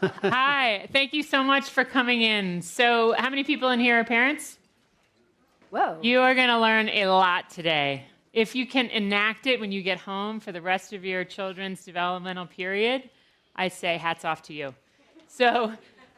Hi, thank you so much for coming in. So how many people in here are parents? Whoa. You are going to learn a lot today. If you can enact it when you get home for the rest of your children's developmental period, I say hats off to you. So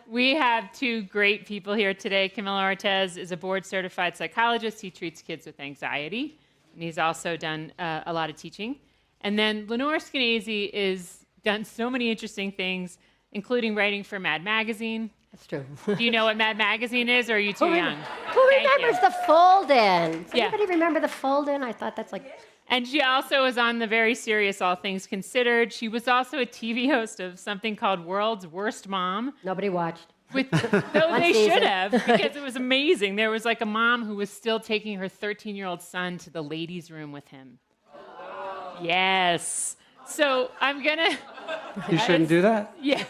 we have two great people here today. Camilo Ortez is a board-certified psychologist. He treats kids with anxiety, and he's also done a lot of teaching. And then Lenore Skenazy has done so many interesting things, including writing for Mad Magazine. That's true. Do you know what Mad Magazine is, or are you too young? Who remembers the fold-in? Does Yeah. anybody remember the fold-in? I thought that's like... And she also was on the very serious All Things Considered. She was also a TV host of something called World's Worst Mom. Nobody watched. Though they season. should have, because it was amazing. There was like a mom who was still taking her 13-year-old son to the ladies' room with him. Yes. So I'm going to... You shouldn't do that? Yeah.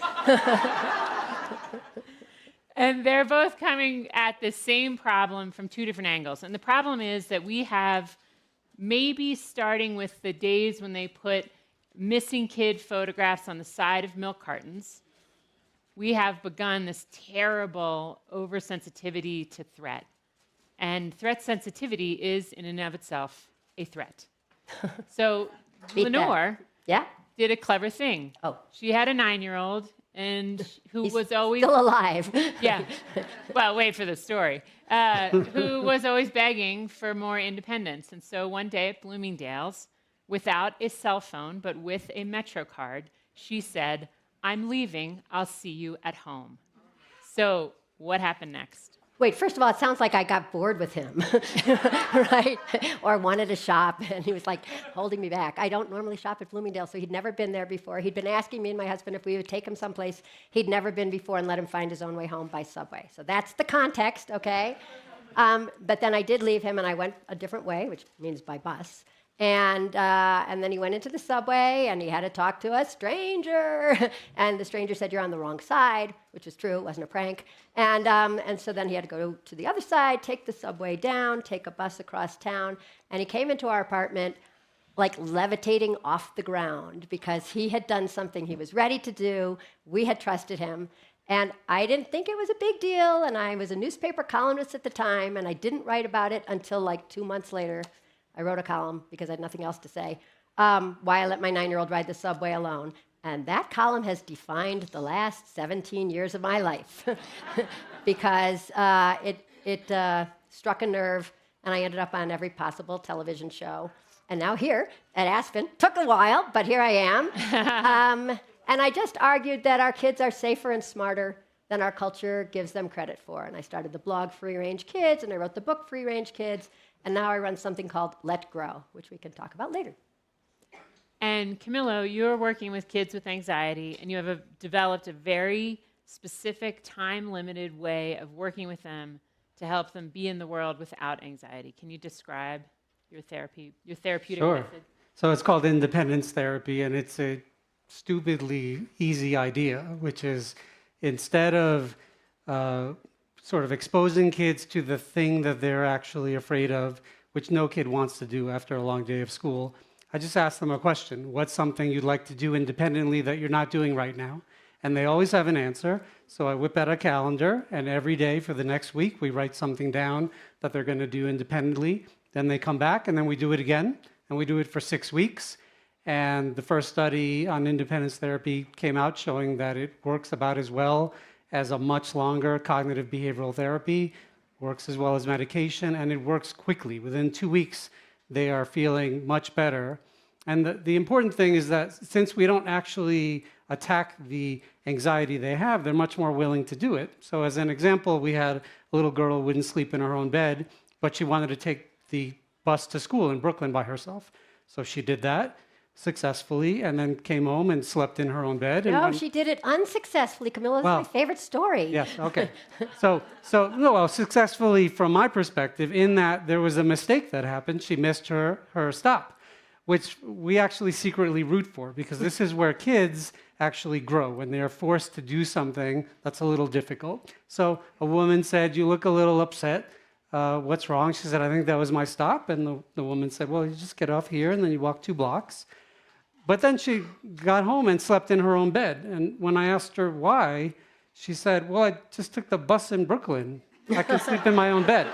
And they're both coming at the same problem from two different angles. And the problem is that we have, maybe starting with the days when they put missing kid photographs on the side of milk cartons, we have begun this terrible oversensitivity to threat. And threat sensitivity is, in and of itself, a threat. So Lenore did a clever thing. Oh. She had a 9-year-old and who was always... Still alive. Yeah. Well, wait for the story. Who was always begging for more independence. And so one day at Bloomingdale's, without a cell phone, but with a Metro card, she said, "I'm leaving. I'll see you at home." So what happened next? Wait, first of all, it sounds like I got bored with him, right? Or wanted to shop, and he was like holding me back. I don't normally shop at Bloomingdale, so he'd never been there before. He'd been asking me and my husband if we would take him someplace he'd never been before and let him find his own way home by subway. So that's the context, okay? But then I did leave him, and I went a different way, which means by bus. And then he went into the subway, and he had to talk to a stranger. And the stranger said, "You're on the wrong side," which is true. It wasn't a prank. And so then he had to go to the other side, take the subway down, take a bus across town. And he came into our apartment like levitating off the ground because he had done something he was ready to do. We had trusted him. And I didn't think it was a big deal. And I was a newspaper columnist at the time, and I didn't write about it until like 2 months later. I wrote a column because I had nothing else to say, why I let my 9-year-old ride the subway alone. And that column has defined the last 17 years of my life because it struck a nerve, and I ended up on every possible television show. And now here at Aspen, took a while, but here I am. And I just argued that our kids are safer and smarter than our culture gives them credit for. And I started the blog Free Range Kids, and I wrote the book Free Range Kids. And now I run something called Let Grow, which we can talk about later. And Camilo, you're working with kids with anxiety, and you have developed a very specific, time-limited way of working with them to help them be in the world without anxiety. Can you describe your therapeutic method? So it's called independence therapy, and it's a stupidly easy idea, which is instead of sort of exposing kids to the thing that they're actually afraid of, which no kid wants to do after a long day of school, I just ask them a question. What's something you'd like to do independently that you're not doing right now? And they always have an answer. So I whip out a calendar, and every day for the next week, we write something down that they're going to do independently. Then they come back, and then we do it again, and we do it for 6 weeks. And the first study on independence therapy came out showing that it works about as well as a much longer cognitive behavioral therapy, works as well as medication, and it works quickly. Within 2 weeks, they are feeling much better. And the important thing is that since we don't actually attack the anxiety they have, they're much more willing to do it. So as an example, we had a little girl who wouldn't sleep in her own bed, but she wanted to take the bus to school in Brooklyn by herself. So she did that successfully, and then came home and slept in her own bed. No, she did it unsuccessfully. Camilla's my favorite story. Yes, okay. Successfully from my perspective, in that there was a mistake that happened. She missed her stop, which we actually secretly root for, because this is where kids actually grow, when they are forced to do something that's a little difficult. So a woman said, "You look a little upset. What's wrong?" She said, "I think that was my stop." And the woman said, "Well, you just get off here and then you walk 2 blocks." But then she got home and slept in her own bed. And when I asked her why, she said, well, I just took the bus in Brooklyn. I can sleep in my own bed.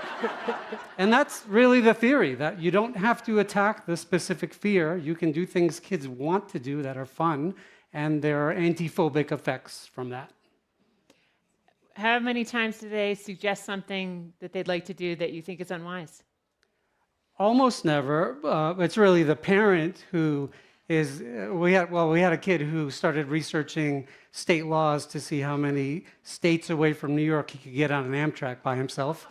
And that's really the theory, that you don't have to attack the specific fear. You can do things kids want to do that are fun, and there are antiphobic effects from that. How many times do they suggest something that they'd like to do that you think is unwise? Almost never. It's really the parent who is. We had a kid who started researching state laws to see how many states away from New York he could get on an Amtrak by himself.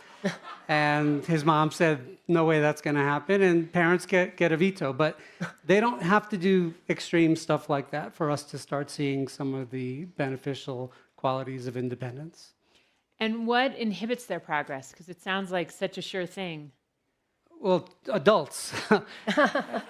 And his mom said, no way that's going to happen. And parents get a veto. But they don't have to do extreme stuff like that for us to start seeing some of the beneficial qualities of independence. And what inhibits their progress? Because it sounds like such a sure thing. Well, adults.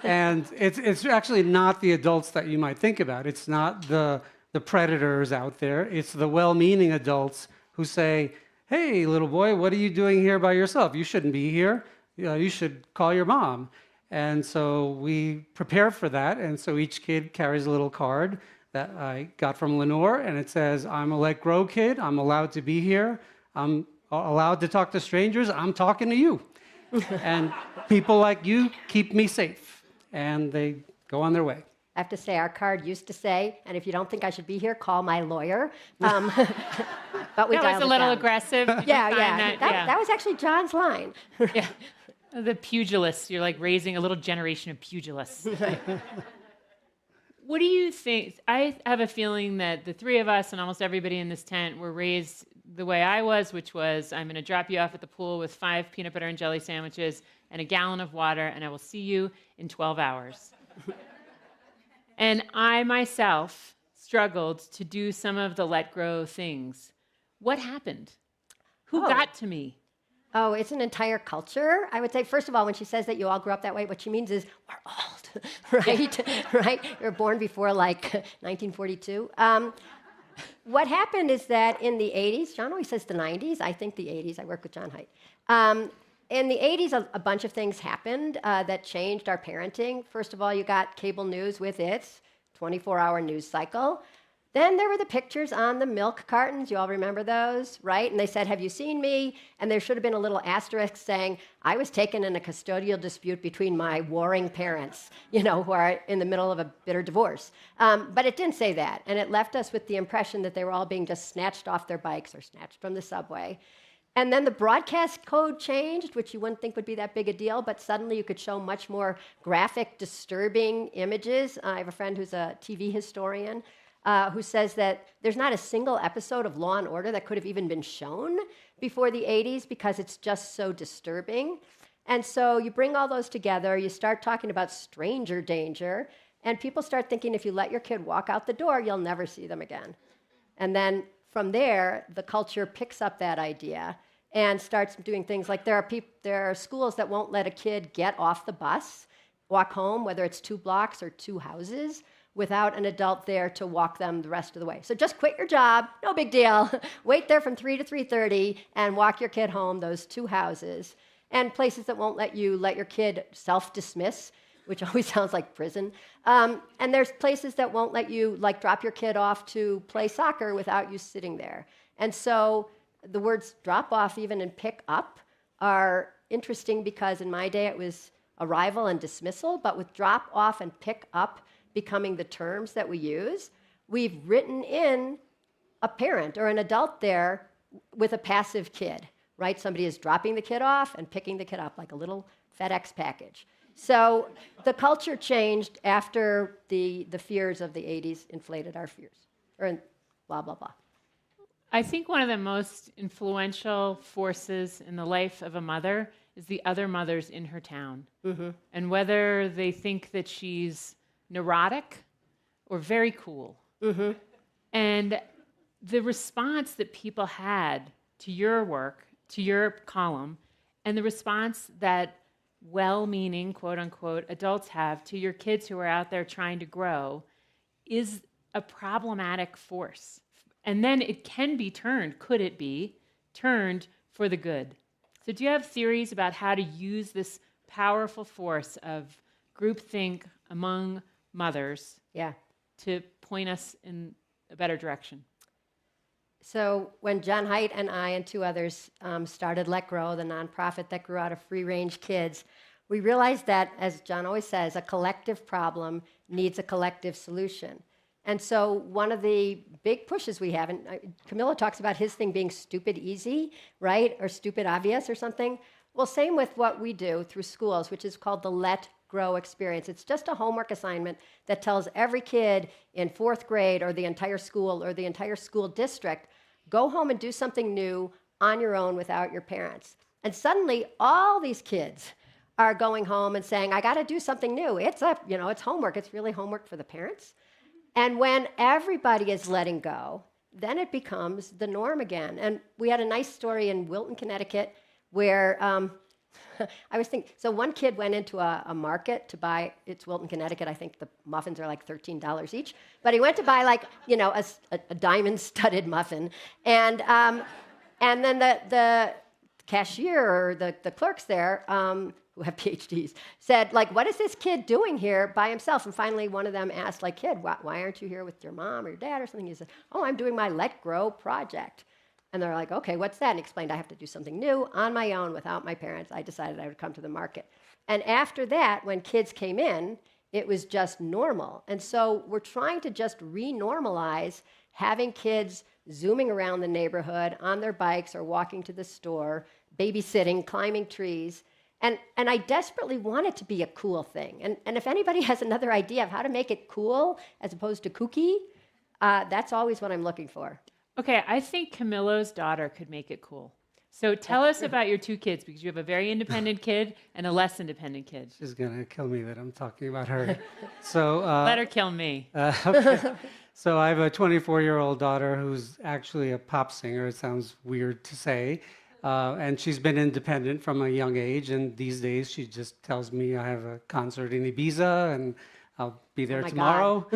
And it's actually not the adults that you might think about. It's not the predators out there. It's the well-meaning adults who say, hey, little boy, what are you doing here by yourself? You shouldn't be here. You should call your mom. And so we prepare for that. And so each kid carries a little card that I got from Lenore, and it says, I'm a Let Grow kid. I'm allowed to be here. I'm allowed to talk to strangers. I'm talking to you. And people like you keep me safe. And they go on their way. I have to say, our card used to say, and if you don't think I should be here, call my lawyer. But we That dialed was a it little down. aggressive. Did you Yeah, find yeah. That was actually John's line. yeah. The pugilists. You're like raising a little generation of pugilists. What do you think? I have a feeling that the three of us and almost everybody in this tent were raised the way I was, which was, I'm going to drop you off at the pool with 5 peanut butter and jelly sandwiches and a gallon of water, and I will see you in 12 hours. And I myself struggled to do some of the let grow things. What happened? Who got to me? Oh, it's an entire culture. I would say, first of all, when she says that you all grew up that way, what she means is we're old, right? Right? You're born before like 1942. What happened is that in the 80s, John always says the 90s. I think the 80s. I work with John Haidt. In the 80s, a bunch of things happened that changed our parenting. First of all, you got cable news with its 24-hour news cycle. Then there were the pictures on the milk cartons. You all remember those, right? And they said, have you seen me? And there should have been a little asterisk saying, I was taken in a custodial dispute between my warring parents, who are in the middle of a bitter divorce. But it didn't say that. And it left us with the impression that they were all being just snatched off their bikes or snatched from the subway. And then the broadcast code changed, which you wouldn't think would be that big a deal, but suddenly you could show much more graphic, disturbing images. I have a friend who's a TV historian who says that there's not a single episode of Law & Order that could have even been shown before the 80s because it's just so disturbing. And so you bring all those together, you start talking about stranger danger, and people start thinking if you let your kid walk out the door, you'll never see them again. And then from there, the culture picks up that idea and starts doing things like there are schools that won't let a kid get off the bus, walk home, whether it's 2 blocks or 2 houses, without an adult there to walk them the rest of the way. So just quit your job, no big deal. Wait there from 3 to 3:30 and walk your kid home those 2 houses. And places that won't let you let your kid self-dismiss, which always sounds like prison. And there's places that won't let you drop your kid off to play soccer without you sitting there. And so the words drop off even and pick up are interesting because in my day it was arrival and dismissal, but with drop off and pick up becoming the terms that we use, we've written in a parent or an adult there with a passive kid, right? Somebody is dropping the kid off and picking the kid up like a little FedEx package. So the culture changed after the fears of the 80s inflated our fears, or blah, blah, blah. I think one of the most influential forces in the life of a mother is the other mothers in her town. Mm-hmm. And whether they think that she's neurotic or very cool. Mm-hmm. And the response that people had to your work, to your column, and the response that well-meaning, quote-unquote, adults have to your kids who are out there trying to grow is a problematic force. And then it can be turned, could it be, turned for the good. So do you have theories about how to use this powerful force of groupthink among mothers Yeah. to point us in a better direction? So when John Haidt and I and two others started Let Grow, the nonprofit that grew out of free-range kids, we realized that, as John always says, a collective problem needs a collective solution. And so one of the big pushes we have, and Camilo talks about his thing being stupid easy, right? Or stupid obvious or something. Well, same with what we do through schools, which is called the Let Grow experience. It's just a homework assignment that tells every kid in 4th grade or the entire school or the entire school district, go home and do something new on your own without your parents. And suddenly all these kids are going home and saying, I got to do something new. It's it's homework. It's really homework for the parents. And when everybody is letting go, then it becomes the norm again. And we had a nice story in Wilton, Connecticut, where I was thinking, so one kid went into a market to buy, it's Wilton, Connecticut, I think the muffins are like $13 each, but he went to buy like, a diamond-studded muffin, and then the cashier or the clerks there, who have PhDs, said, like, what is this kid doing here by himself? And finally one of them asked, like, kid, why aren't you here with your mom or your dad or something? He said, oh, I'm doing my Let Grow project. And they're like, okay, what's that? And he explained, I have to do something new on my own without my parents. I decided I would come to the market. And after that, when kids came in, it was just normal. And so we're trying to just re-normalize having kids zooming around the neighborhood on their bikes or walking to the store, babysitting, climbing trees. And I desperately want it to be a cool thing. And if anybody has another idea of how to make it cool as opposed to kooky, that's always what I'm looking for. Okay, I think Camilo's daughter could make it cool. So tell us about your two kids, because you have a very independent kid and a less independent kid. She's going to kill me that I'm talking about her. So Let her kill me. Okay. So I have a 24-year-old daughter who's actually a pop singer. It sounds weird to say. And she's been independent from a young age. And these days she just tells me I have a concert in Ibiza and I'll be there tomorrow.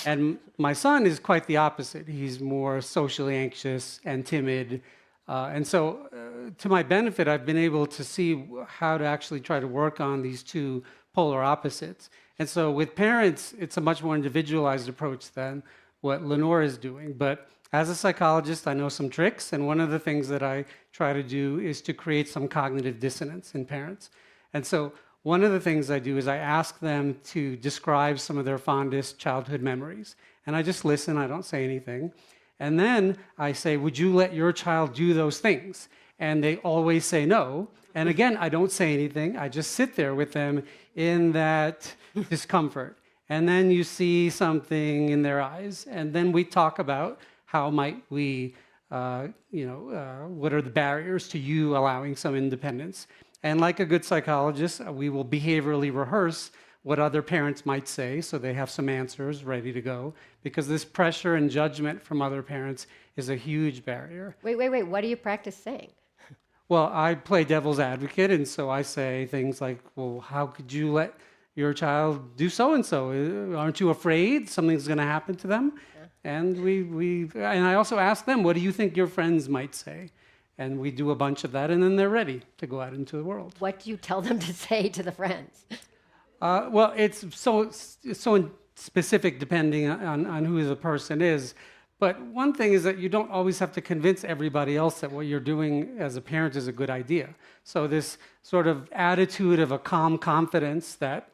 And my son is quite the opposite. He's more socially anxious and timid. And so to my benefit, I've been able to see how to actually try to work on these two polar opposites. And so with parents, it's a much more individualized approach than what Lenore is doing. But as a psychologist, I know some tricks. And one of the things that I try to do is to create some cognitive dissonance in parents. And so one of the things I do is I ask them to describe some of their fondest childhood memories. And I just listen, I don't say anything. And then I say, would you let your child do those things? And they always say no. And again, I don't say anything. I just sit there with them in that discomfort. And then you see something in their eyes. And then we talk about how might we, what are the barriers to you allowing some independence? And like a good psychologist, we will behaviorally rehearse what other parents might say so they have some answers ready to go, because this pressure and judgment from other parents is a huge barrier. Wait. What do you practice saying? Well, I play devil's advocate, and so I say things like, well, how could you let your child do so-and-so? Aren't you afraid something's going to happen to them? Yeah. And I also ask them, what do you think your friends might say? And we do a bunch of that, and then they're ready to go out into the world. What do you tell them to say to the friends? Well, it's so specific depending on who the person is. But one thing is that you don't always have to convince everybody else that what you're doing as a parent is a good idea. So this sort of attitude of a calm confidence that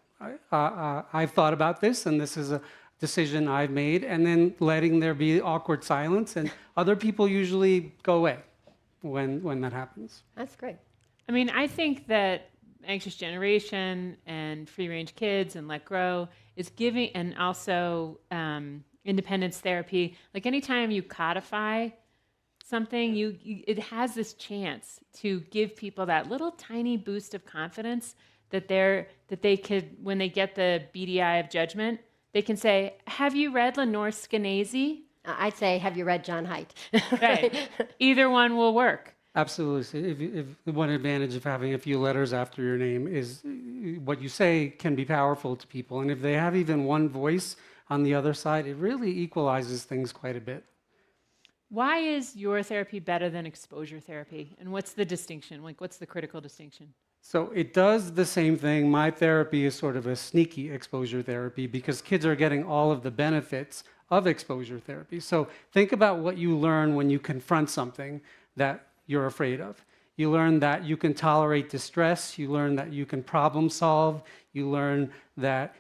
I've thought about this, and this is a decision I've made, and then letting there be awkward silence, and other people usually go away when that happens. That's great. I mean, I think that Anxious Generation and Free Range Kids and Let Grow is giving, and also independence therapy, like anytime you codify something, it has this chance to give people that little tiny boost of confidence that they could, when they get the beady eye of judgment, they can say, have you read Lenore Skenazy? I'd say, have you read John Haidt? Right. Either one will work. Absolutely. If one advantage of having a few letters after your name is what you say can be powerful to people. And if they have even one voice on the other side, it really equalizes things quite a bit. Why is your therapy better than exposure therapy? And what's the distinction? Like, what's the critical distinction? So it does the same thing. My therapy is sort of a sneaky exposure therapy because kids are getting all of the benefits of exposure therapy. So think about what you learn when you confront something that you're afraid of. You learn that you can tolerate distress. You learn that you can problem solve. You learn that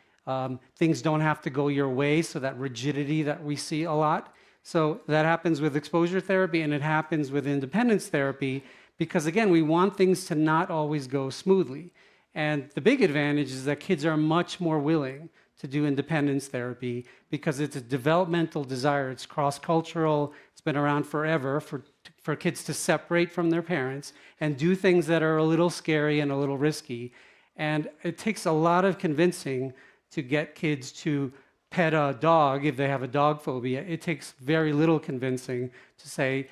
things don't have to go your way, so that rigidity that we see a lot. So that happens with exposure therapy, and it happens with independence therapy because, again, we want things to not always go smoothly. And the big advantage is that kids are much more willing to do independence therapy because it's a developmental desire. It's cross-cultural. It's been around forever for kids to separate from their parents and do things that are a little scary and a little risky. And it takes a lot of convincing to get kids to pet a dog if they have a dog phobia. It takes very little convincing to say,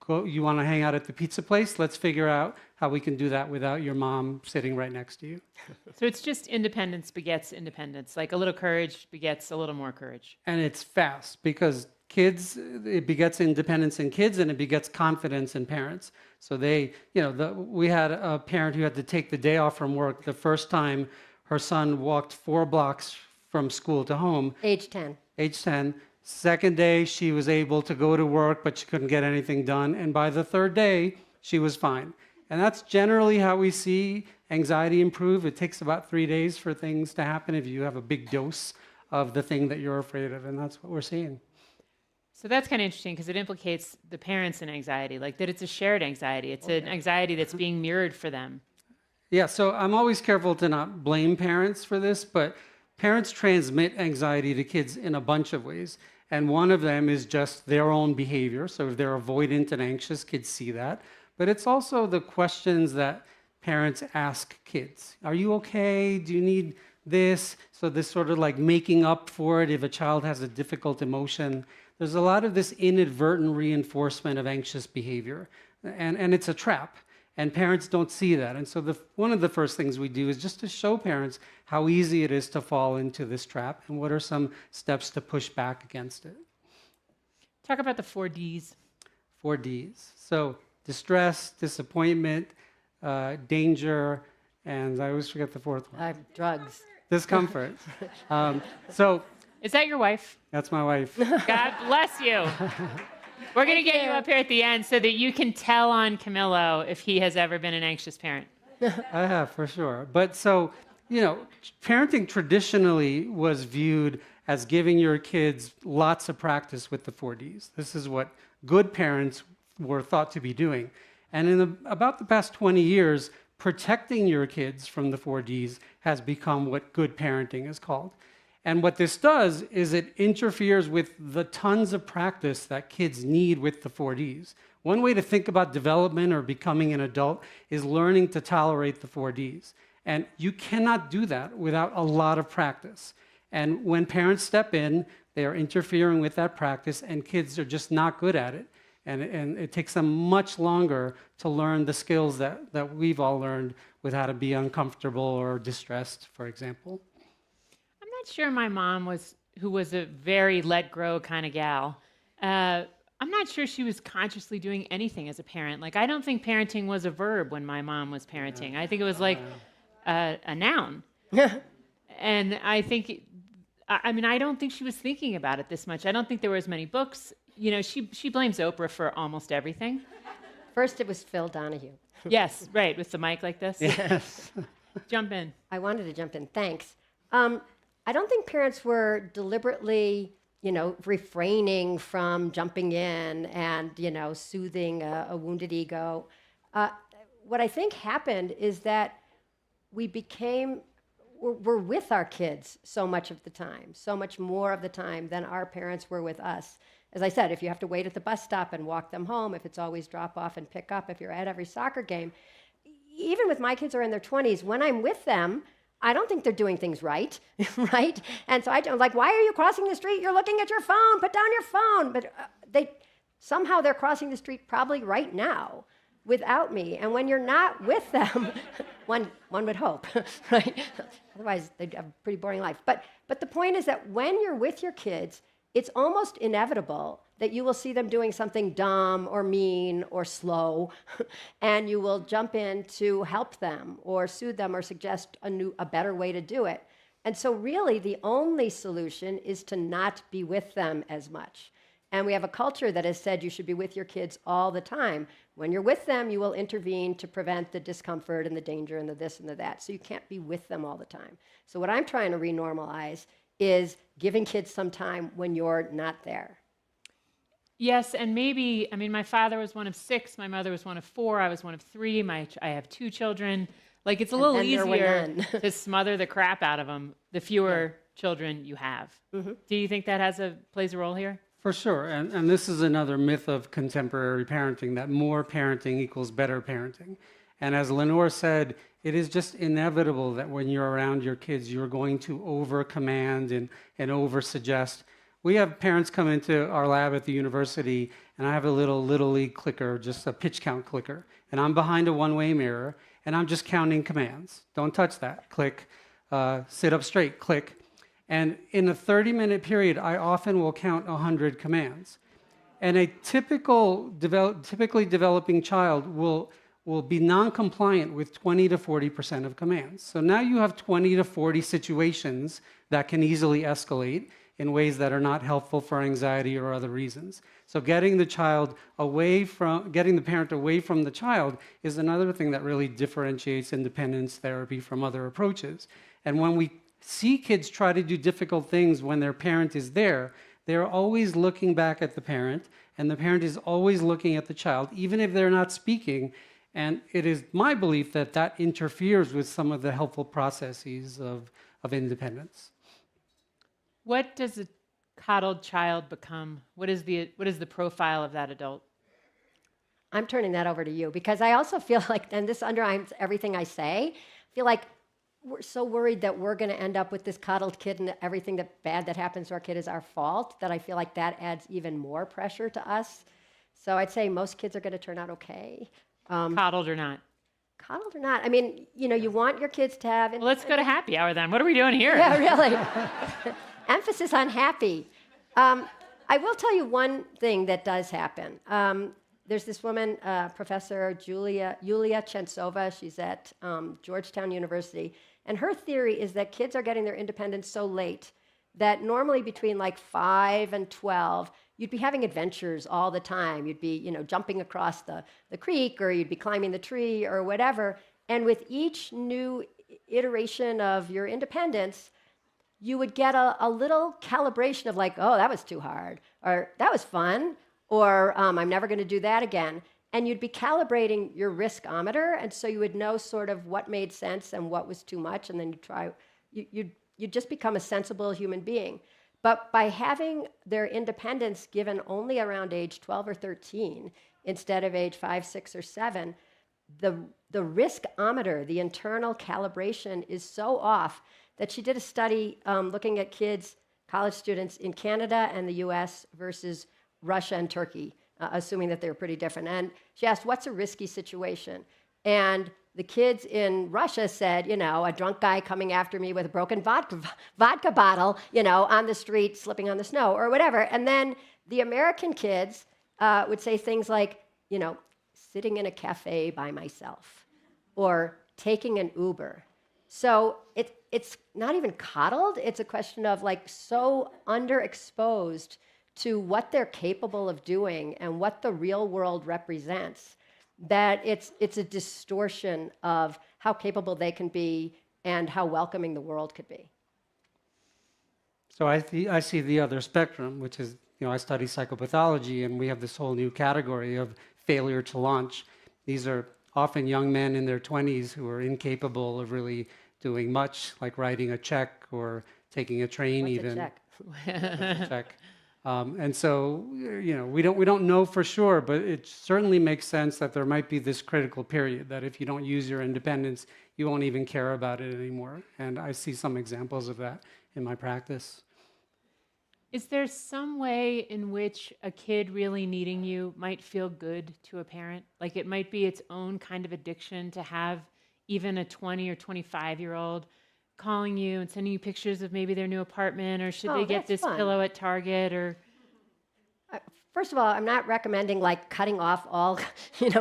go, you want to hang out at the pizza place? Let's figure out how we can do that without your mom sitting right next to you. So it's just independence begets independendence. Like a little courage begets a little more courage. And it's fast because kids, it begets independence in kids and it begets confidence in parents. So they, we had a parent who had to take the day off from work the first time her son walked 4 blocks from school to home. Age 10. Age 10. Second day, she was able to go to work, but she couldn't get anything done. And by the third day, she was fine. And that's generally how we see anxiety improve. It takes about 3 days for things to happen if you have a big dose of the thing that you're afraid of. And that's what we're seeing. So that's kind of interesting because it implicates the parents in anxiety, like that it's a shared anxiety. It's an anxiety that's being mirrored for them. Yeah, so I'm always careful to not blame parents for this, but parents transmit anxiety to kids in a bunch of ways. And one of them is just their own behavior. So if they're avoidant and anxious, kids see that. But it's also the questions that parents ask kids. Are you okay? Do you need this? So this sort of like making up for it if a child has a difficult emotion. There's a lot of this inadvertent reinforcement of anxious behavior. And it's a trap. And parents don't see that. And so one of the first things we do is just to show parents how easy it is to fall into this trap and what are some steps to push back against it. Talk about the 4 Ds. 4 Ds. So distress, disappointment, danger, and I always forget the fourth one. Drugs. Discomfort. Is that your wife? That's my wife. God bless you. We're going to get you up here at the end so that you can tell on Camillo if he has ever been an anxious parent. I have, for sure. But so, parenting traditionally was viewed as giving your kids lots of practice with the 4 Ds. This is what good parents were thought to be doing. And in about the past 20 years, protecting your kids from the 4 Ds has become what good parenting is called. And what this does is it interferes with the tons of practice that kids need with the 4 Ds. One way to think about development or becoming an adult is learning to tolerate the 4 Ds. And you cannot do that without a lot of practice. And when parents step in, they are interfering with that practice, and kids are just not good at it. And it takes them much longer to learn the skills that we've all learned with how to be uncomfortable or distressed, for example. I'm not sure my mom who was a very let grow kind of gal. I'm not sure she was consciously doing anything as a parent. Like, I don't think parenting was a verb when my mom was parenting. I think it was like a noun. And I think, I don't think she was thinking about it this much. I don't think there were as many books. She blames Oprah for almost everything. First, it was Phil Donahue. Yes, right, with the mic like this. Yes. Jump in. I wanted to jump in. Thanks. I don't think parents were deliberately, refraining from jumping in and, soothing a wounded ego. What I think happened is that we're with our kids so much of the time, so much more of the time than our parents were with us. As I said, if you have to wait at the bus stop and walk them home, if it's always drop off and pick up, if you're at every soccer game, even with my kids who are in their 20s, when I'm with them, I don't think they're doing things right, right? And so I'm like, why are you crossing the street? You're looking at your phone. Put down your phone. But somehow they're crossing the street probably right now without me. And when you're not with them, one would hope, right? Otherwise, they'd have a pretty boring life. But the point is that when you're with your kids, it's almost inevitable that you will see them doing something dumb or mean or slow, and you will jump in to help them or soothe them or suggest a better way to do it. And so really the only solution is to not be with them as much. And we have a culture that has said you should be with your kids all the time. When you're with them, you will intervene to prevent the discomfort and the danger and the this and the that. So you can't be with them all the time. So what I'm trying to renormalize is giving kids some time when you're not there. Yes, and maybe, I mean, my father was one of 6, my mother was one of 4, I was one of 3, I have 2 children. Like, it's a little easier to smother the crap out of them the fewer children you have. Mm-hmm. Do you think that plays a role here? For sure, and this is another myth of contemporary parenting, that more parenting equals better parenting. And as Lenore said, it is just inevitable that when you're around your kids, you're going to over-command and over-suggest. We have parents come into our lab at the university, and I have a Little League clicker, just a pitch count clicker, and I'm behind a one-way mirror, and I'm just counting commands. Don't touch that, click. Sit up straight, click. And in a 30-minute period, I often will count 100 commands. And a typically developing child will be non-compliant with 20 to 40% of commands. So now you have 20 to 40 situations that can easily escalate in ways that are not helpful for anxiety or other reasons. So getting the parent away from the child is another thing that really differentiates independence therapy from other approaches. And when we see kids try to do difficult things when their parent is there, they're always looking back at the parent, and the parent is always looking at the child, even if they're not speaking. And it is my belief that that interferes with some of the helpful processes of independence. What does a coddled child become? What is the profile of that adult? I'm turning that over to you, because I also feel like, and this underlines everything I say, I feel like we're so worried that we're going to end up with this coddled kid and everything bad that happens to our kid is our fault, that I feel like that adds even more pressure to us. So I'd say most kids are going to turn out okay. Coddled or not? Coddled or not. I mean, you want your kids to have... Well, let's go to happy hour then. What are we doing here? Yeah, really. Emphasis on happy. I will tell you one thing that does happen. There's this woman, Professor Yulia Chentsova. She's at Georgetown University. And her theory is that kids are getting their independence so late that normally between like 5 and 12, you'd be having adventures all the time. You'd be, jumping across the creek, or you'd be climbing the tree or whatever. And with each new iteration of your independence, you would get a little calibration of like, oh, that was too hard, or that was fun, or I'm never going to do that again. And you'd be calibrating your riskometer, and so you would know sort of what made sense and what was too much, and then you'd just become a sensible human being. But by having their independence given only around age 12 or 13, instead of age 5, 6, or 7, the riskometer, the internal calibration, is so off that she did a study looking at kids, college students in Canada and the US versus Russia and Turkey, assuming that they were pretty different. And she asked, what's a risky situation? And the kids in Russia said, a drunk guy coming after me with a broken vodka bottle, on the street, slipping on the snow, or whatever. And then the American kids would say things like, sitting in a cafe by myself, or taking an Uber. So it's not even coddled. It's a question of like so underexposed to what they're capable of doing and what the real world represents, that it's a distortion of how capable they can be and how welcoming the world could be. So I see the other spectrum, which is, I study psychopathology, and we have this whole new category of failure to launch. These are often young men in their 20s who are incapable of really doing much, like writing a check or taking a train. What's even. A check? A check. And so, we don't know for sure, but it certainly makes sense that there might be this critical period that if you don't use your independence, you won't even care about it anymore. And I see some examples of that in my practice. Is there some way in which a kid really needing you might feel good to a parent? Like it might be its own kind of addiction to have even a 20 or 25-year-old calling you and sending you pictures of maybe their new apartment, or should they get this pillow at Target, or... first of all, I'm not recommending like cutting off all,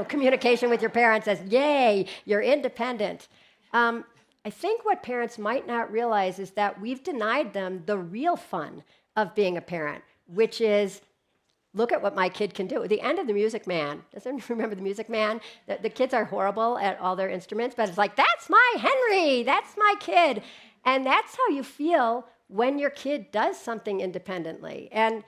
communication with your parents as, yay, you're independent. I think what parents might not realize is that we've denied them the real fun of being a parent, which is, look at what my kid can do. At the end of The Music Man, does anyone remember The Music Man? The kids are horrible at all their instruments, but it's like, that's my Henry, that's my kid. And that's how you feel when your kid does something independently. And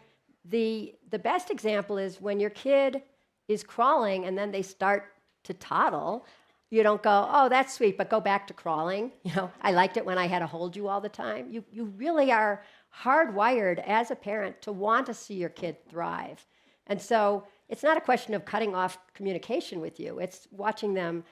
the best example is when your kid is crawling and then they start to toddle. You don't go, oh, that's sweet, but go back to crawling. I liked it when I had to hold you all the time. You really are hardwired as a parent to want to see your kid thrive. And so it's not a question of cutting off communication with you. It's watching them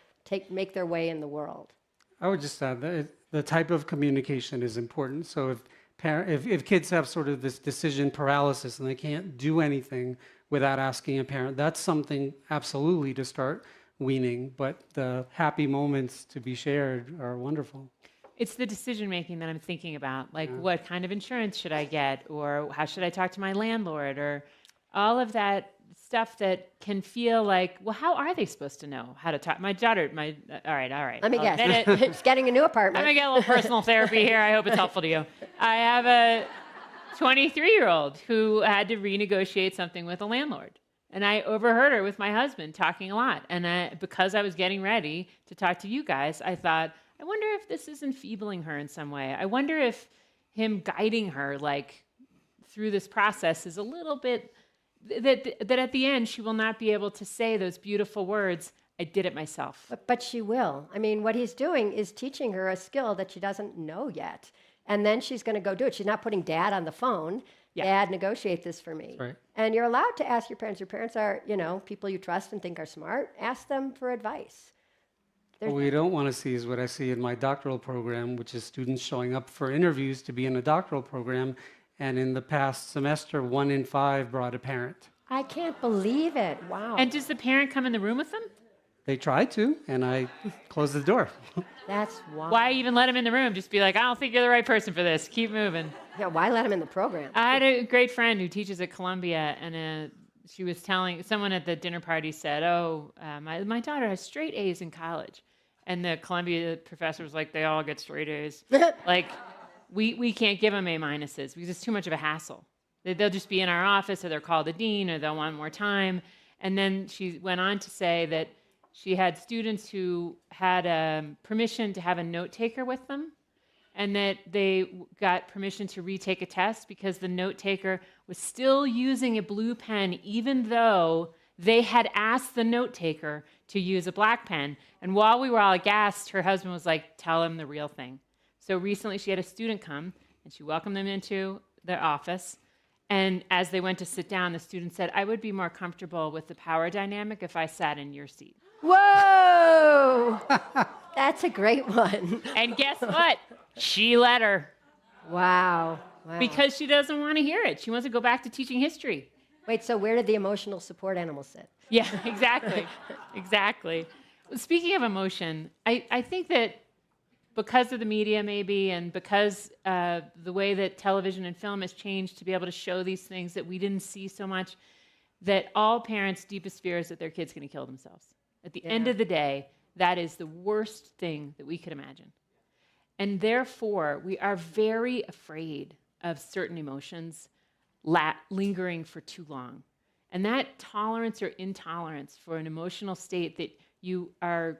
make their way in the world. I would just add that the type of communication is important. So if kids have sort of this decision paralysis and they can't do anything without asking a parent, that's something absolutely to start weaning. But the happy moments to be shared are wonderful. It's the decision making that I'm thinking about, like what kind of insurance should I get, or how should I talk to my landlord, or all of that stuff that can feel like, well, how are they supposed to know how to talk? My daughter, all right. Let me guess. She's getting a new apartment. I'm going to get a little personal therapy here. I hope it's helpful to you. I have a 23-year-old who had to renegotiate something with a landlord. And I overheard her with my husband talking a lot. And because I was getting ready to talk to you guys, I thought, I wonder if this is enfeebling her in some way. I wonder if him guiding her through this process is a little bit, that at the end she will not be able to say those beautiful words, I did it myself. But she will. I mean, what he's doing is teaching her a skill that she doesn't know yet. And then she's going to go do it. She's not putting dad on the phone. Yeah. Dad, negotiate this for me. Right. And you're allowed to ask your parents. Your parents are, people you trust and think are smart. Ask them for advice. What we don't want to see is what I see in my doctoral program, which is students showing up for interviews to be in a doctoral program. And in the past semester, 1 in 5 brought a parent. I can't believe it. Wow. And does the parent come in the room with them? They tried to, and I closed the door. That's wild. Why even let them in the room? Just be like, I don't think you're the right person for this. Keep moving. Yeah, why let them in the program? I had a great friend who teaches at Columbia, and she was telling someone at the dinner party said, my daughter has straight A's in college. And the Columbia professor was like, they all get straight A's. We can't give them A minuses because it's too much of a hassle. They'll just be in our office, or they'll call the dean, or they'll want more time. And then she went on to say that she had students who had permission to have a note taker with them, and that they got permission to retake a test because the note taker was still using a blue pen, even though they had asked the note taker to use a black pen. And while we were all aghast, her husband was like, tell him the real thing. So recently she had a student come, and she welcomed them into the office. And as they went to sit down, the student said, I would be more comfortable with the power dynamic if I sat in your seat. Whoa! That's a great one. And guess what? She let her. Wow. Because she doesn't want to hear it. She wants to go back to teaching history. Wait, so where did the emotional support animal sit? Yeah, exactly. Exactly. Speaking of emotion, I think that because of the media maybe, and because the way that television and film has changed to be able to show these things that we didn't see so much, that all parents' deepest fear is that their kid's going to kill themselves. At the end of the day, that is the worst thing that we could imagine. And therefore, we are very afraid of certain emotions lingering for too long. And that tolerance or intolerance for an emotional state that you are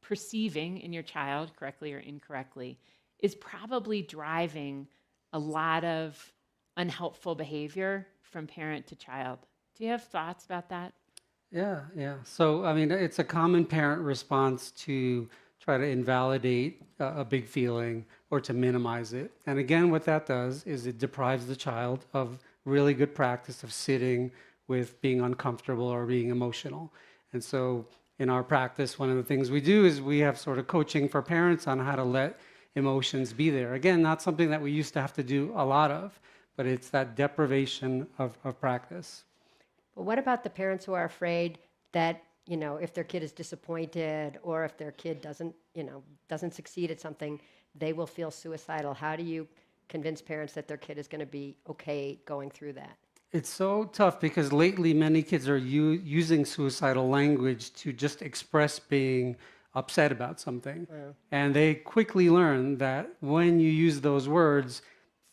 perceiving in your child, correctly or incorrectly, is probably driving a lot of unhelpful behavior from parent to child. Do you have thoughts about that? Yeah. So, I mean, it's a common parent response to try to invalidate a big feeling or to minimize it. And again, what that does is it deprives the child of really good practice of sitting with being uncomfortable or being emotional. And so in our practice, one of the things we do is we have sort of coaching for parents on how to let emotions be there. Again, not something that we used to have to do a lot of, but it's that deprivation of practice. But what about the parents who are afraid that, if their kid is disappointed or if their kid doesn't succeed at something, they will feel suicidal? How do you convince parents that their kid is going to be okay going through that? It's so tough because lately many kids are using suicidal language to just express being upset about something. Wow. And they quickly learn that when you use those words,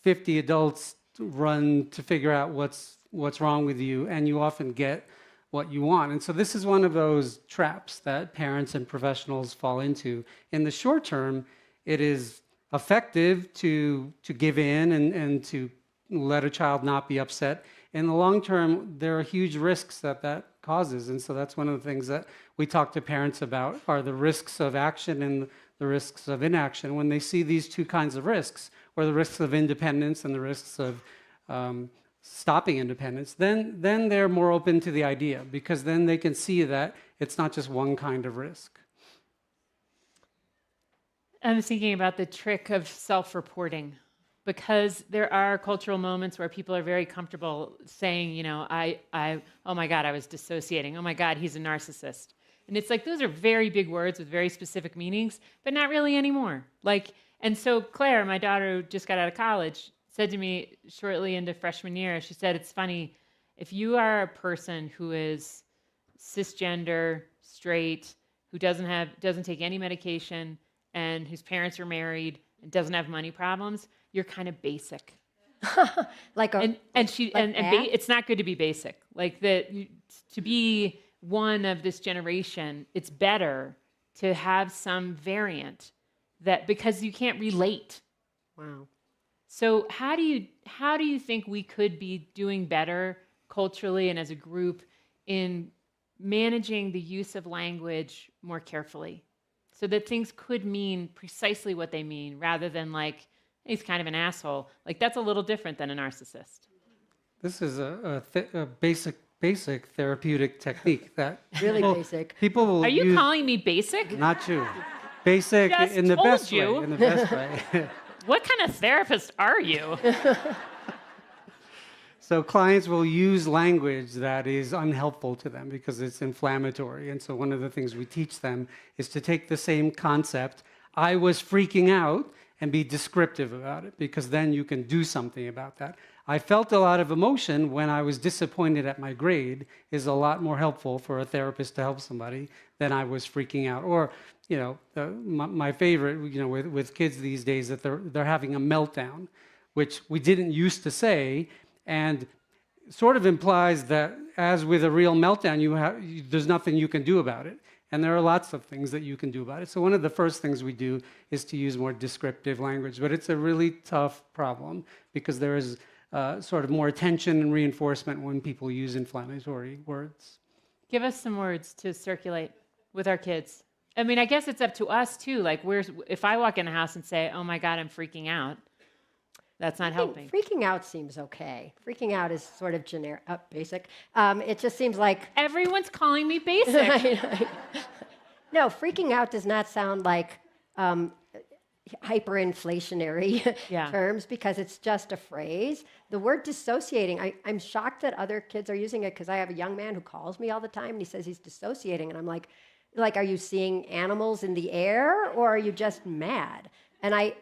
50 adults run to figure out what's wrong with you, and you often get what you want. And so this is one of those traps that parents and professionals fall into. In the short term, it is effective to give in and to let a child not be upset. In the long term, there are huge risks that causes. And so that's one of the things that we talk to parents about are the risks of action and the risks of inaction. When they see these two kinds of risks, or the risks of independence and the risks of stopping independence, then they're more open to the idea, because then they can see that it's not just one kind of risk. I'm thinking about the trick of self-reporting, because there are cultural moments where people are very comfortable saying, you know, oh my God, I was dissociating. Oh my God, he's a narcissist. And it's like, those are very big words with very specific meanings, but not really anymore. Like, and so Claire, my daughter who just got out of college, said to me shortly into freshman year, she said, it's funny, if you are a person who is cisgender, straight, who doesn't take any medication, and whose parents are married and doesn't have money problems, you're kind of basic. It's not good to be basic. Like to be one of this generation, it's better to have some variant because you can't relate. Wow. So how do you think we could be doing better culturally and as a group in managing the use of language more carefully, so that things could mean precisely what they mean, rather than like, he's kind of an asshole. Like, that's a little different than a narcissist. This is a basic therapeutic technique that Really basic. People will Are you use, calling me basic? not you. Basic Just in the told best you. way. In the best way. What kind of therapist are you? So clients will use language that is unhelpful to them because it's inflammatory. And so one of the things we teach them is to take the same concept, I was freaking out, and be descriptive about it, because then you can do something about that. I felt a lot of emotion when I was disappointed at my grade is a lot more helpful for a therapist to help somebody than I was freaking out. Or, you know, my favorite, you know, with kids these days, that they're having a meltdown, which we didn't used to say, and sort of implies that, as with a real meltdown, there's nothing you can do about it. And there are lots of things that you can do about it. So one of the first things we do is to use more descriptive language. But it's a really tough problem, because there is sort of more attention and reinforcement when people use inflammatory words. Give us some words to circulate with our kids. I mean, I guess it's up to us too. Like, if I walk in the house and say, oh my God, I'm freaking out, that's not helping. Freaking out seems okay. Freaking out is sort of generic, basic. It just seems like... Everyone's calling me basic. No, freaking out does not sound like hyperinflationary terms, because it's just a phrase. The word dissociating, I'm shocked that other kids are using it, because I have a young man who calls me all the time and he says he's dissociating, and I'm like, are you seeing animals in the air, or are you just mad? And I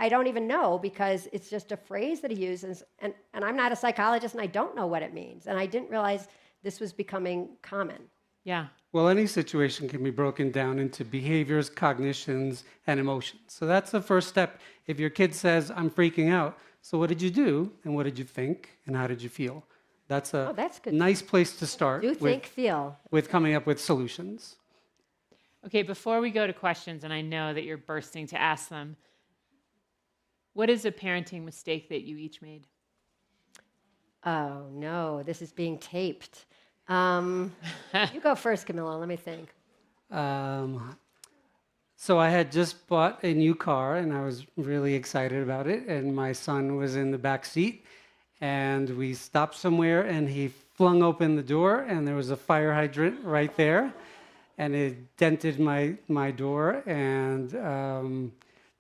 don't even know, because it's just a phrase that he uses, and I'm not a psychologist, and I don't know what it means, and I didn't realize this was becoming common. Yeah. Well, any situation can be broken down into behaviors, cognitions, and emotions. So that's the first step. If your kid says, I'm freaking out, so what did you do, and what did you think, and how did you feel? That's that's good. Nice place to start. Do think, feel. With coming up with solutions. Okay, before we go to questions, and I know that you're bursting to ask them, what is a parenting mistake that you each made? Oh, no, this is being taped. You go first, Camilla. Let me think. So I had just bought a new car, and I was really excited about it, and my son was in the back seat, and we stopped somewhere, and he flung open the door, and there was a fire hydrant right there, and it dented my door, and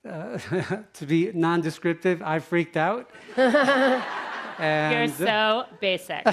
to be non-descriptive, I freaked out. You're so basic.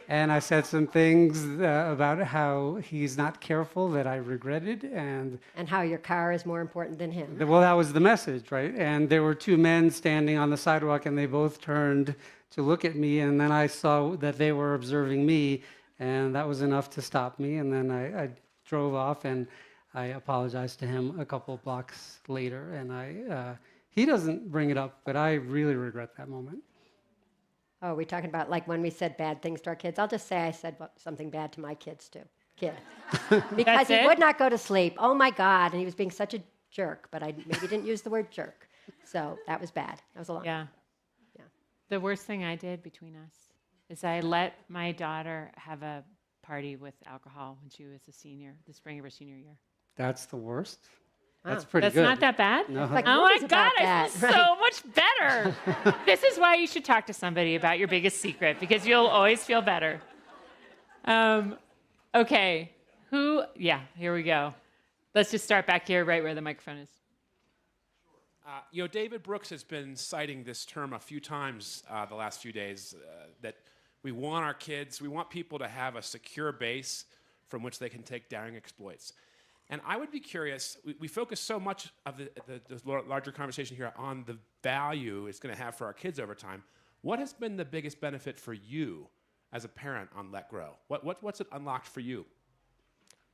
And I said some things about how he's not careful that I regretted. And how your car is more important than him. Well, that was the message, right? And there were two men standing on the sidewalk, and they both turned to look at me, and then I saw that they were observing me, and that was enough to stop me. And then I drove off, and I apologized to him a couple of blocks later. And he doesn't bring it up, but I really regret that moment. Oh, we're talking about like when we said bad things to our kids. I'll just say I said something bad to my kids too. Kid. Because he would not go to sleep. Oh my God. And he was being such a jerk, but I maybe didn't use the word jerk. So that was bad. That was a lot. Yeah. The worst thing I did between us is I let my daughter have a party with alcohol when she was a senior, the spring of her senior year. That's the worst? That's Wow. pretty That's good. not that bad? No. Like, Oh what my is God, about I that? feel so much better. This is why you should talk to somebody about your biggest secret, because you'll always feel better. Okay. Yeah, here we go. Let's just start back here, right where the microphone is. David Brooks has been citing this term a few times the last few days, that we want people to have a secure base from which they can take daring exploits. And I would be curious, we focus so much of the larger conversation here on the value it's going to have for our kids over time. What has been the biggest benefit for you as a parent on Let Grow? What's it unlocked for you?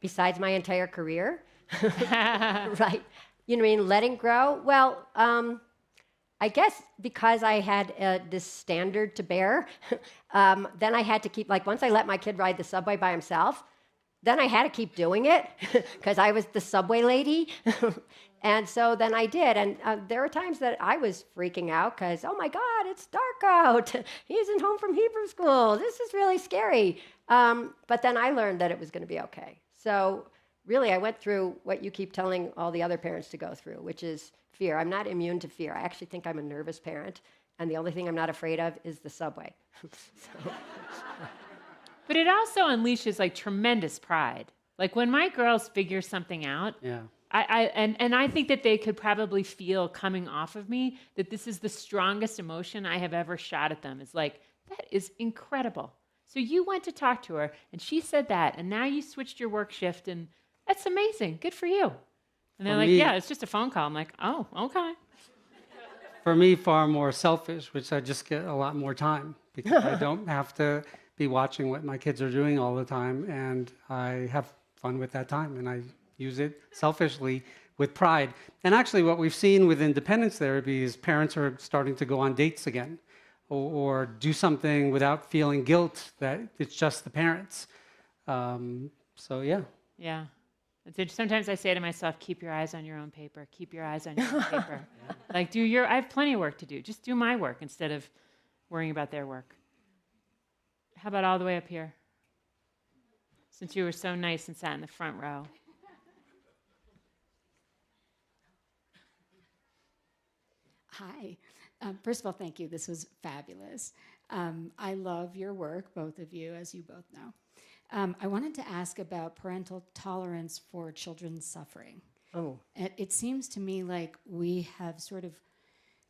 Besides my entire career, right? You know what I mean? Letting grow? Well, I guess because I had this standard to bear, then I had to keep, like once I let my kid ride the subway by himself, then I had to keep doing it because I was the subway lady. And so then I did. And there were times that I was freaking out because, oh my God, it's dark out. He isn't home from Hebrew school. This is really scary. But then I learned that it was going to be okay. So really, I went through what you keep telling all the other parents to go through, which is fear. I'm not immune to fear. I actually think I'm a nervous parent. And the only thing I'm not afraid of is the subway. But it also unleashes like tremendous pride. Like when my girls figure something out, Yeah. I think that they could probably feel coming off of me that this is the strongest emotion I have ever shot at them. It's like, that is incredible. So you went to talk to her and she said that, and now you switched your work shift, and that's amazing. Good for you. And they're like, yeah, it's just a phone call. I'm like, oh, okay. For me, far more selfish, which I just get a lot more time because I don't have to be watching what my kids are doing all the time, and I have fun with that time, and I use it selfishly with pride. And actually what we've seen with independence therapy is parents are starting to go on dates again or do something without feeling guilt that it's just the parents. So yeah. Yeah. Sometimes I say to myself, keep your eyes on your own paper. Keep your eyes on your own paper. Like, I have plenty of work to do. Just do my work instead of worrying about their work. How about all the way up here? Since you were so nice and sat in the front row. Hi. First of all, thank you. This was fabulous. I love your work, both of you, as you both know. I wanted to ask about parental tolerance for children's suffering. Oh. It seems to me like we have sort of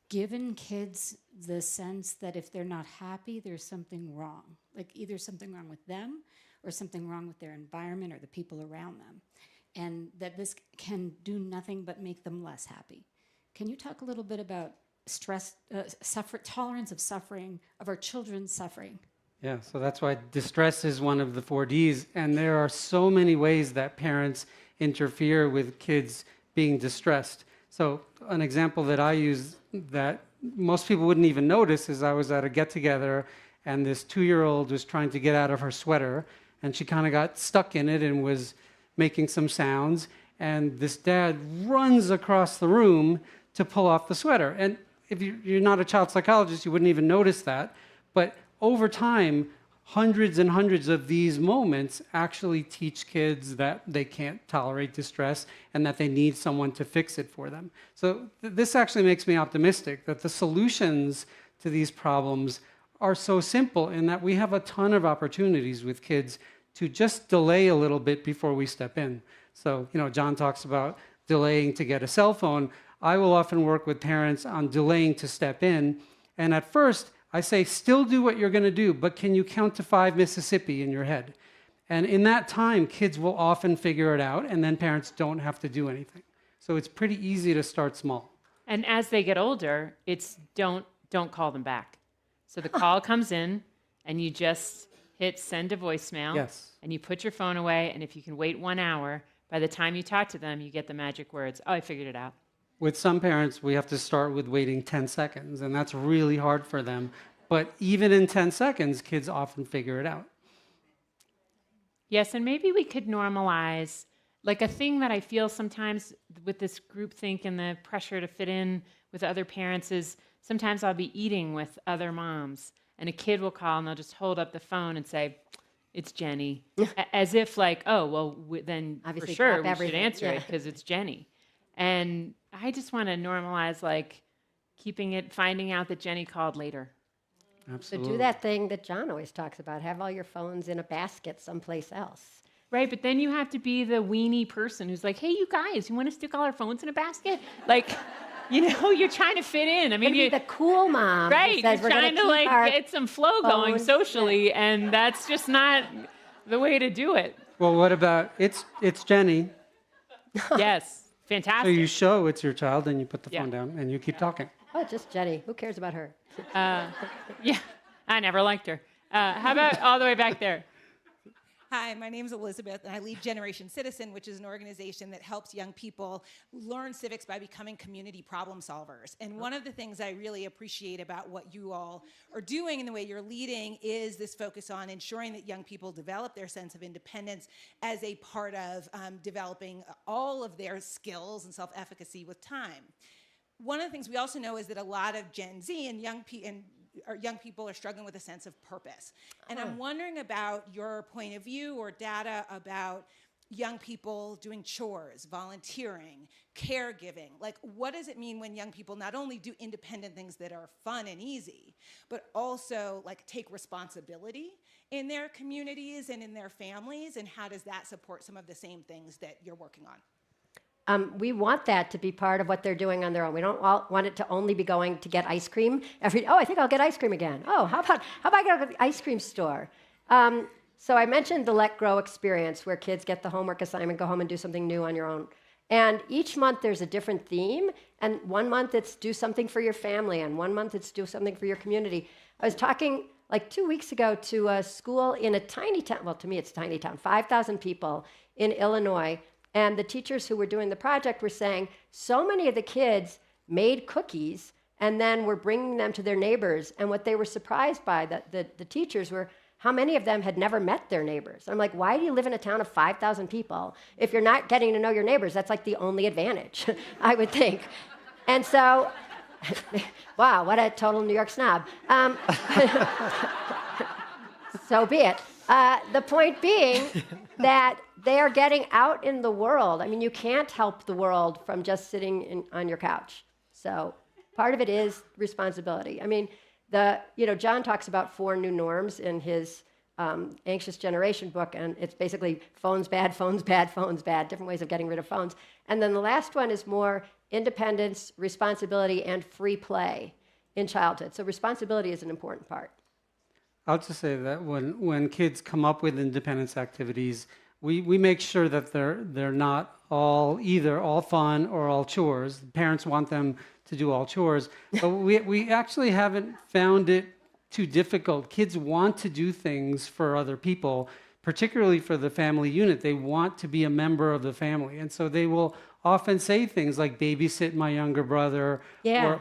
given kids the sense that if they're not happy, there's something wrong. Like either something wrong with them or something wrong with their environment or the people around them. And that this can do nothing but make them less happy. Can you talk a little bit about tolerance of suffering, of our children's suffering? Yeah, so that's why distress is one of the 4 Ds. And there are so many ways that parents interfere with kids being distressed. So an example that I use that most people wouldn't even notice is I was at a get-together and this 2-year-old was trying to get out of her sweater and she kind of got stuck in it and was making some sounds. And this dad runs across the room to pull off the sweater. And if you're not a child psychologist, you wouldn't even notice that. But over time, hundreds and hundreds of these moments actually teach kids that they can't tolerate distress and that they need someone to fix it for them. So this actually makes me optimistic that the solutions to these problems are so simple in that we have a ton of opportunities with kids to just delay a little bit before we step in. So, John talks about delaying to get a cell phone. I will often work with parents on delaying to step in. And at first, I say, still do what you're going to do, but can you count to 5 Mississippi in your head? And in that time, kids will often figure it out, and then parents don't have to do anything. So it's pretty easy to start small. And as they get older, it's don't call them back. So the call comes in, and you just hit send to voicemail. Yes. And you put your phone away, and if you can wait 1 hour, by the time you talk to them, you get the magic words. Oh, I figured it out. With some parents, we have to start with waiting 10 seconds, and that's really hard for them. But even in 10 seconds, kids often figure it out. Yes, and maybe we could normalize, like a thing that I feel sometimes with this groupthink and the pressure to fit in with other parents is sometimes I'll be eating with other moms, and a kid will call, and they'll just hold up the phone and say, it's Jenny, as if like, oh, well, then Obviously for sure drop we should everything, answer yeah. it because it's Jenny. And I just want to normalize like finding out that Jenny called later. So Absolutely. do that thing that John always talks about. Have all your phones in a basket someplace else. Right, but then you have to be the weenie person who's like, hey, you guys, you want to stick all our phones in a basket? Like, you're trying to fit in. I mean, Maybe the cool mom who right, says you're we're trying going to keep our get some flow going phones- socially, and that's just not the way to do it. Well, what about it's Jenny? Yes, So fantastic. you show it's your child, and you put the Yeah. phone down, and you keep talking. Oh, just Jenny. Who cares about her? Yeah, I never liked her. How about all the way back there? Hi, my name is Elizabeth, and I lead Generation Citizen, which is an organization that helps young people learn civics by becoming community problem solvers. And one of the things I really appreciate about what you all are doing and the way you're leading is this focus on ensuring that young people develop their sense of independence as a part of developing all of their skills and self-efficacy with time. One of the things we also know is that a lot of Gen Z and young people are struggling with a sense of purpose. And I'm wondering about your point of view or data about young people doing chores, volunteering, caregiving. Like, what does it mean when young people not only do independent things that are fun and easy, but also like take responsibility in their communities and in their families? And how does that support some of the same things that you're working on? We want that to be part of what they're doing on their own. We don't want it to only be going to get ice cream I think I'll get ice cream again. Oh, how about I go to the ice cream store? So I mentioned the Let Grow experience where kids get the homework assignment, go home and do something new on your own. And each month there's a different theme. And 1 month it's do something for your family, and 1 month it's do something for your community. I was talking like 2 weeks ago to a school in a tiny town. Well, to me it's a tiny town, 5,000 people in Illinois. And the teachers who were doing the project were saying so many of the kids made cookies and then were bringing them to their neighbors. And what they were surprised by, the teachers, were how many of them had never met their neighbors. I'm like, why do you live in a town of 5,000 people if you're not getting to know your neighbors? That's like the only advantage, I would think. And so, wow, what a total New York snob. So be it. The point being that they are getting out in the world. I mean, you can't help the world from just sitting on your couch. So part of it is responsibility. I mean, John talks about 4 new norms in his Anxious Generation book, and it's basically phones bad, phones bad, phones bad, different ways of getting rid of phones. And then the last one is more independence, responsibility, and free play in childhood. So responsibility is an important part. I'll just say that when kids come up with independence activities, we make sure that they're not either all fun or all chores. Parents want them to do all chores, but we actually haven't found it too difficult. Kids want to do things for other people, particularly for the family unit. They want to be a member of the family, and so they will often say things like babysit my younger brother,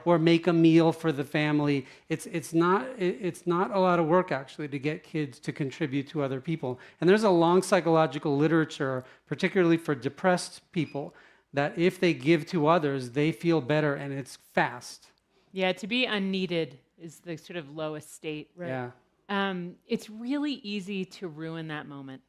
or make a meal for the family. It's not a lot of work actually to get kids to contribute to other people. And there's a long psychological literature, particularly for depressed people, that if they give to others, they feel better, and it's fast. Yeah, to be unneeded is the sort of lowest state. Right. Yeah. It's really easy to ruin that moment.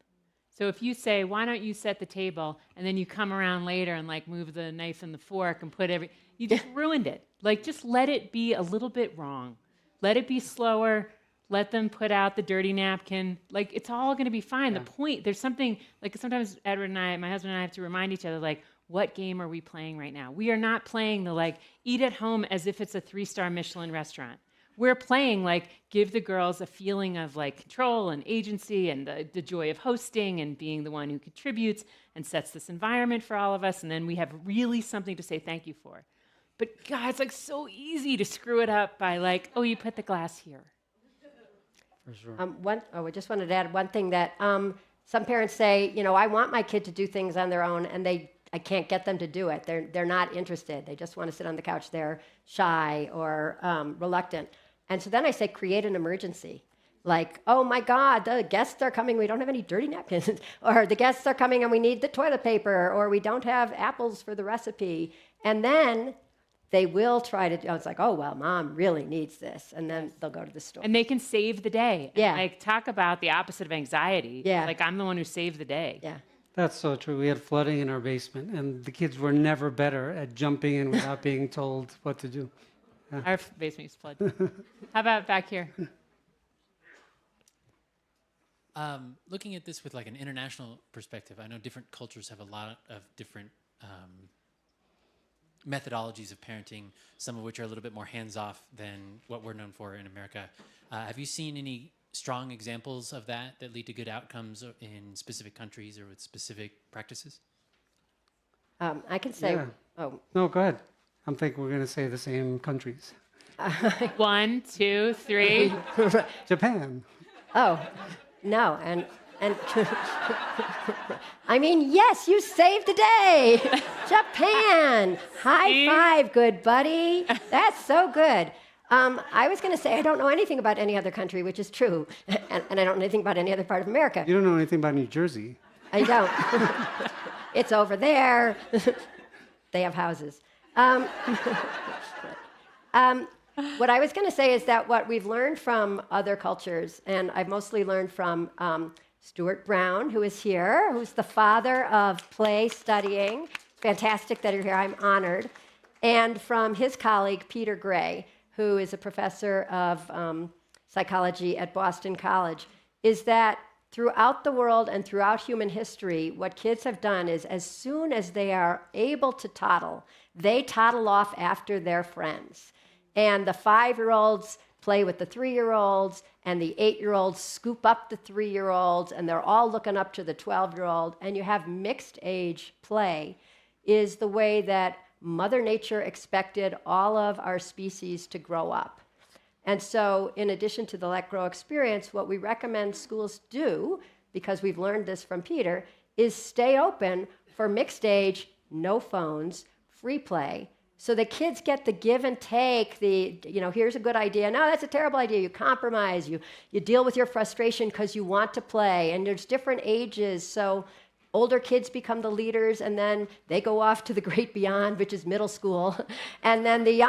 So if you say, why don't you set the table, and then you come around later and like move the knife and the fork and you just ruined it. Like, just let it be a little bit wrong. Let it be slower. Let them put out the dirty napkin. Like, it's all going to be fine. Yeah. The point, there's something, like sometimes Edward and I, my husband and I have to remind each other, like, what game are we playing right now? We are not playing the like, eat at home as if it's a 3-star Michelin restaurant. We're playing like give the girls a feeling of like control and agency and the joy of hosting and being the one who contributes and sets this environment for all of us. And then we have really something to say thank you for. But God, it's like so easy to screw it up by like, oh, you put the glass here. For sure. I just wanted to add one thing that some parents say, I want my kid to do things on their own, and I can't get them to do it. They're not interested. They just want to sit on the couch. They're shy or reluctant. And so then I say, create an emergency. Like, oh my God, the guests are coming. We don't have any dirty napkins. Or the guests are coming and we need the toilet paper. Or we don't have apples for the recipe. And then they will try to, it's like, oh, well, mom really needs this. And then they'll go to the store. And they can save the day. Yeah. Like, talk about the opposite of anxiety. Yeah. Like, I'm the one who saved the day. Yeah. That's so true. We had flooding in our basement, and the kids were never better at jumping in without being told what to do. Our basement used to flood. How about back here? Looking at this with like an international perspective, I know different cultures have a lot of different methodologies of parenting, some of which are a little bit more hands-off than what we're known for in America. Have you seen any strong examples of that lead to good outcomes in specific countries or with specific practices? I can say, Yeah. No, go ahead. I'm thinking we're going to say the same countries. 1, 2, 3. Japan. No, and I mean, yes, you saved the day. Japan. High five, good buddy. That's so good. I was going to say I don't know anything about any other country, which is true, and I don't know anything about any other part of America. You don't know anything about New Jersey. I don't. It's over there. They have houses. What I was going to say is that what we've learned from other cultures, and I've mostly learned from Stuart Brown, who is here, who's the father of play studying. Fantastic that you're here. I'm honored. And from his colleague, Peter Gray, who is a professor of psychology at Boston College, is that throughout the world and throughout human history, what kids have done is as soon as they are able to toddle, they toddle off after their friends. And the 5-year-olds play with the 3-year-olds, and the 8-year-olds scoop up the 3-year-olds, and they're all looking up to the 12-year-old. And you have mixed age play is the way that Mother Nature expected all of our species to grow up. And so in addition to the Let Grow experience, what we recommend schools do, because we've learned this from Peter, is stay open for mixed age, no phones, free play. So the kids get the give and take, here's a good idea. No, that's a terrible idea. You compromise. You deal with your frustration because you want to play. And there's different ages. So older kids become the leaders, and then they go off to the great beyond, which is middle school. And then the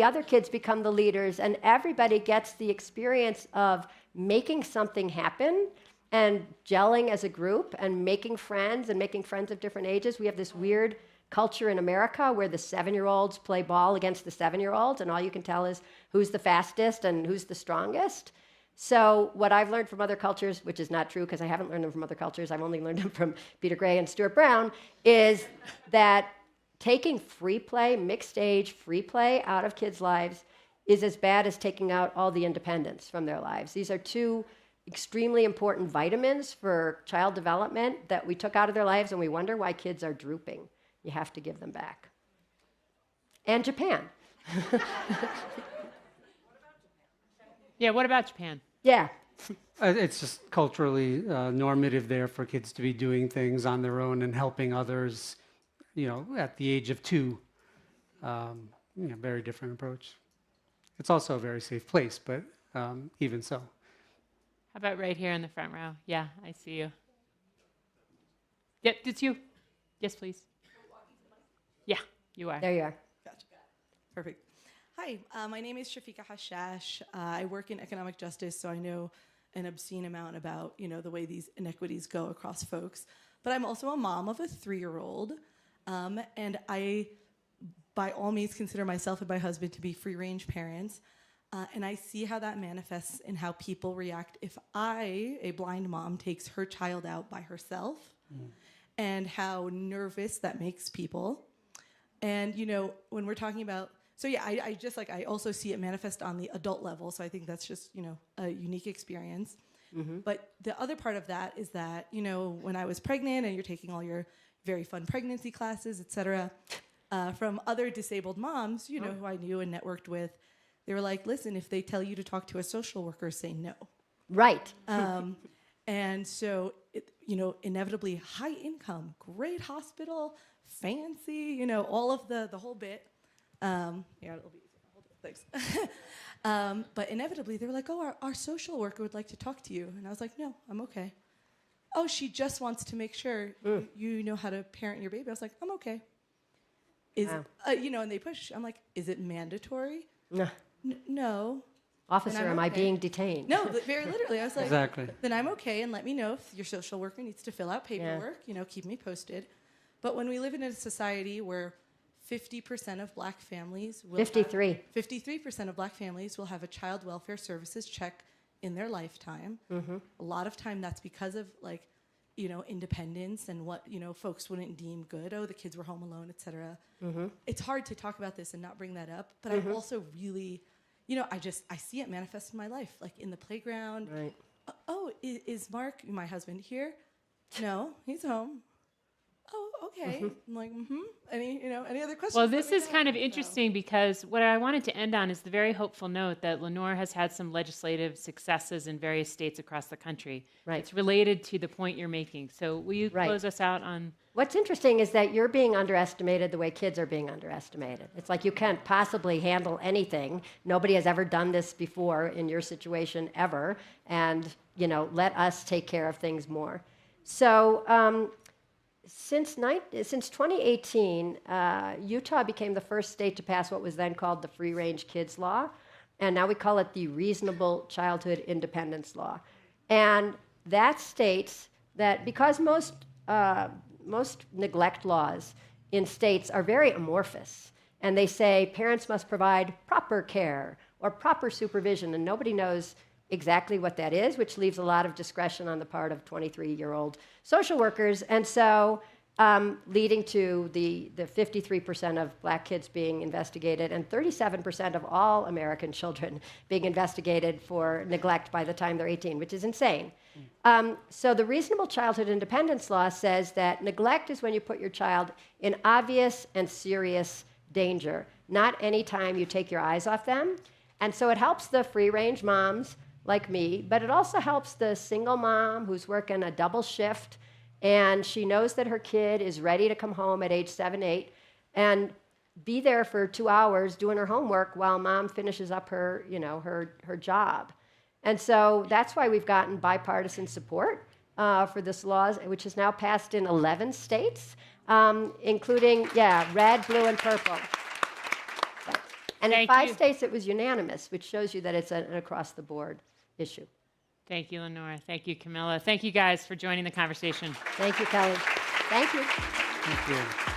other kids become the leaders. And everybody gets the experience of making something happen and gelling as a group and making friends of different ages. We have this weird culture in America where the 7-year-olds play ball against the 7-year-olds, and all you can tell is who's the fastest and who's the strongest. So what I've learned from other cultures, which is not true because I haven't learned them from other cultures, I've only learned them from Peter Gray and Stuart Brown, is that taking free play, mixed age free play out of kids' lives is as bad as taking out all the independence from their lives. These are two extremely important vitamins for child development that we took out of their lives, and we wonder why kids are drooping. You have to give them back. And Japan. Yeah, what about Japan? Yeah. It's just culturally normative there for kids to be doing things on their own and helping others, at the age of 2. Very different approach. It's also a very safe place, but even so. How about right here in the front row? Yeah, I see you. Yep, it's you. Yes, please. Yeah, you are. There you are. Gotcha. Perfect. Hi, my name is Shafika Hashash. I work in economic justice, so I know an obscene amount about, the way these inequities go across folks. But I'm also a mom of a 3-year-old, and I, by all means, consider myself and my husband to be free-range parents. And I see how that manifests in how people react if I, a blind mom, takes her child out by herself, and how nervous that makes people. And, when we're talking about, I also see it manifest on the adult level. So I think that's just, a unique experience. Mm-hmm. But the other part of that is that, when I was pregnant and you're taking all your very fun pregnancy classes, et cetera, from other disabled moms, who I knew and networked with, they were like, listen, if they tell you to talk to a social worker, say no. Right. And so, inevitably high income, great hospital, fancy, all of the whole bit. Yeah, it'll be easier. Hold it. Thanks. But inevitably, they were like, oh, our social worker would like to talk to you. And I was like, no, I'm okay. Oh, she just wants to make sure you know how to parent your baby. I was like, I'm okay. Wow. And they push. I'm like, is it mandatory? No. Officer, am I okay. being detained? No, very literally. I was like, Exactly. then I'm okay, and let me know if your social worker needs to fill out paperwork. Keep me posted. But when we live in a society where 50% of black families will 53% of black families will have a child welfare services check in their lifetime. Mm-hmm. A lot of time that's because of independence and what folks wouldn't deem good. Oh, the kids were home alone, etc. Mm-hmm. It's hard to talk about this and not bring that up. But I also really, I see it manifest in my life, like in the playground. Right. Is Mark, my husband, here? No, he's home. Oh, okay. I'm like, Any other questions? Well, this is kind of interesting because what I wanted to end on is the very hopeful note that Lenore has had some legislative successes in various states across the country. Right. It's related to the point you're making. So will you close us out on... What's interesting is that you're being underestimated the way kids are being underestimated. It's like you can't possibly handle anything. Nobody has ever done this before in your situation ever. And, let us take care of things more. So since 2018, Utah became the first state to pass what was then called the Free Range Kids Law. And now we call it the Reasonable Childhood Independence Law. And that states that because most neglect laws in states are very amorphous, and they say parents must provide proper care or proper supervision, and nobody knows exactly what that is, which leaves a lot of discretion on the part of 23-year-old social workers, and so leading to the 53% of black kids being investigated and 37% of all American children being investigated for neglect by the time they're 18, which is insane. So the Reasonable Childhood Independence Law says that neglect is when you put your child in obvious and serious danger, not any time you take your eyes off them. And so it helps the free-range moms like me, but it also helps the single mom who's working a double shift, and she knows that her kid is ready to come home at age 7, 8, and be there for 2 hours doing her homework while mom finishes up her, her job. And so that's why we've gotten bipartisan support for this law, which is now passed in 11 states, including, red, blue, and purple. And in 5 states, it was unanimous, which shows you that it's an across-the-board issue. Thank you, Lenore. Thank you, Camilla. Thank you guys for joining the conversation. Thank you, Kelly. Thank you. Thank you.